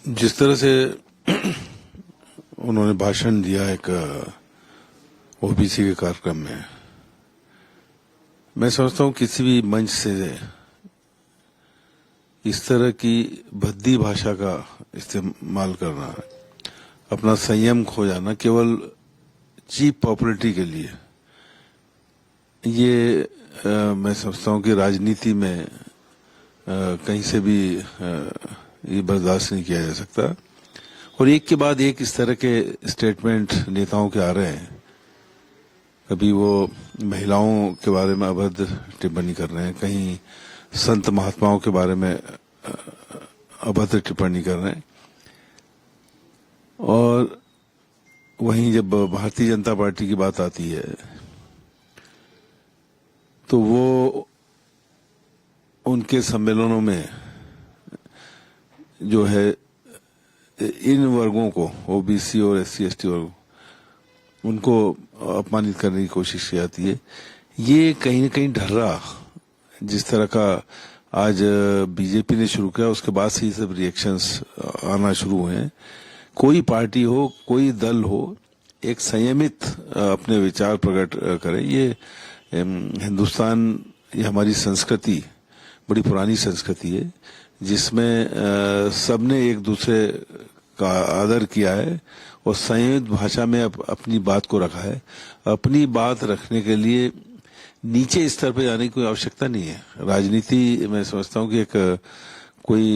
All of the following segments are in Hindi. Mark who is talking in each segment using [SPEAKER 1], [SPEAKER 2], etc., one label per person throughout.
[SPEAKER 1] जिस तरह से उन्होंने भाषण दिया एक ओबीसी के कार्यक्रम में, मैं समझता हूं किसी भी मंच से इस तरह की भद्दी भाषा का इस्तेमाल करना, अपना संयम खो जाना केवल चीप पॉपुलरिटी के लिए, ये मैं समझता हूं कि राजनीति में कहीं से भी ये बर्दाश्त नहीं किया जा सकता। और एक के बाद एक इस तरह के स्टेटमेंट नेताओं के आ रहे हैं। कभी वो महिलाओं के बारे में अभद्र टिप्पणी कर रहे हैं, कहीं संत महात्माओं के बारे में अभद्र टिप्पणी कर रहे हैं, और वहीं जब भारतीय जनता पार्टी की बात आती है तो वो उनके सम्मेलनों में जो है इन वर्गों को, ओबीसी और एससी एसटी वर्गों, उनको अपमानित करने की कोशिश की जाती है। ये कहीं न कहीं ढर्रा जिस तरह का आज बीजेपी ने शुरू किया, उसके बाद से ये सब रिएक्शंस आना शुरू हुए हैं। कोई पार्टी हो, कोई दल हो, एक संयमित अपने विचार प्रकट करे। ये हिंदुस्तान, ये हमारी संस्कृति बड़ी पुरानी संस्कृति है, जिसमें सबने एक दूसरे का आदर किया है और संयमित भाषा में अपनी बात को रखा है। अपनी बात रखने के लिए नीचे स्तर पर जाने की कोई आवश्यकता नहीं है। राजनीति, मैं समझता हूँ कि एक कोई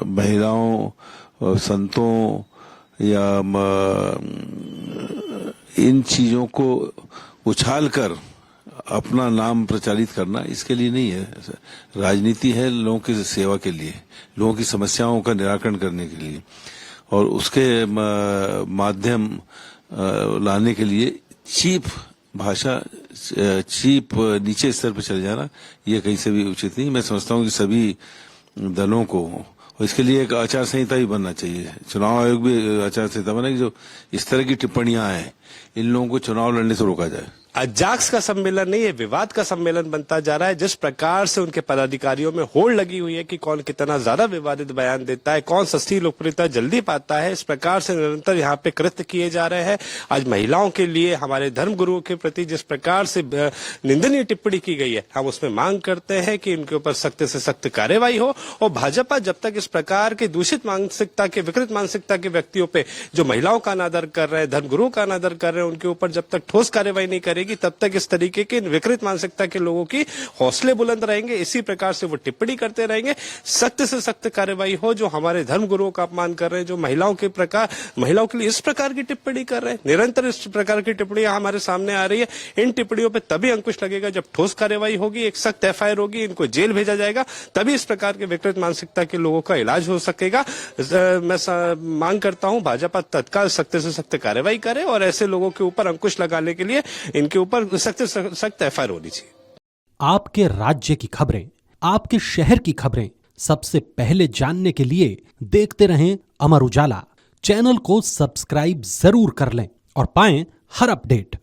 [SPEAKER 1] महिलाओं, संतों या इन चीजों को उछाल कर अपना नाम प्रचारित करना, इसके लिए नहीं है। राजनीति है लोगों की सेवा के लिए, लोगों की समस्याओं का निराकरण करने के लिए, और उसके माध्यम लाने के लिए चीप भाषा, चीप नीचे स्तर पर चले जाना, ये कहीं से भी उचित नहीं। मैं समझता हूँ कि सभी दलों को, और इसके लिए एक आचार संहिता भी बनना चाहिए। चुनाव आयोग भी आचार संहिता बना कि जो इस तरह की टिप्पणियां हैं, इन लोगों को चुनाव लड़ने से रोका जाए।
[SPEAKER 2] जाक्स का सम्मेलन नहीं है, विवाद का सम्मेलन बनता जा रहा है। जिस प्रकार से उनके पदाधिकारियों में होड़ लगी हुई है कि कौन कितना ज्यादा विवादित बयान देता है, कौन सस्ती लोकप्रियता जल्दी पाता है, इस प्रकार से निरंतर यहाँ पे कृत्य किए जा रहे हैं। आज महिलाओं के लिए, हमारे धर्म गुरुओं के प्रति जिस प्रकार से निंदनीय टिप्पणी की गई है, हम उसमें मांग करते हैं कि इनके ऊपर सख्त से सख्त कार्रवाई हो। और भाजपा जब तक इस प्रकार के दूषित मानसिकता के, विकृत मानसिकता के व्यक्तियों पे, जो महिलाओं का अनादर कर रहे हैं, धर्म गुरुओं का अनादर कर रहे हैं, उनके ऊपर जब तक ठोस कार्रवाई नहीं करेगी, तब तक इस तरीके के विकृत मानसिकता के लोगों की हौसले बुलंद रहेंगे। इसी प्रकार से वो टिप्पणी करते रहेंगे। सख्त से सख्त कार्रवाई हो। जो हमारे धर्म गुरुओं का अपमान कर रहे हैं, जो महिलाओं के लिए इस प्रकार की टिप्पणी कर रहे हैं, निरंतर इस प्रकार की टिप्पणियां हमारे सामने आ रही है। इन टिप्पणियों पर तभी अंकुश लगेगा जब ठोस कार्रवाई होगी, एक सख्त एफआईआर होगी, इनको जेल भेजा जाएगा, तभी इस प्रकार के विकृत मानसिकता के लोगों का इलाज हो सकेगा। मैं मांग करता हूं भाजपा तत्काल सख्त से सख्त कार्रवाई करे और ऐसे लोगों के ऊपर अंकुश लगाने के लिए इनके ऊपर सख्त एफआईआर होनी चाहिए।
[SPEAKER 3] आपके राज्य की खबरें, आपके शहर की खबरें सबसे पहले जानने के लिए देखते रहें अमर उजाला। चैनल को सब्सक्राइब जरूर कर लें और पाएं हर अपडेट।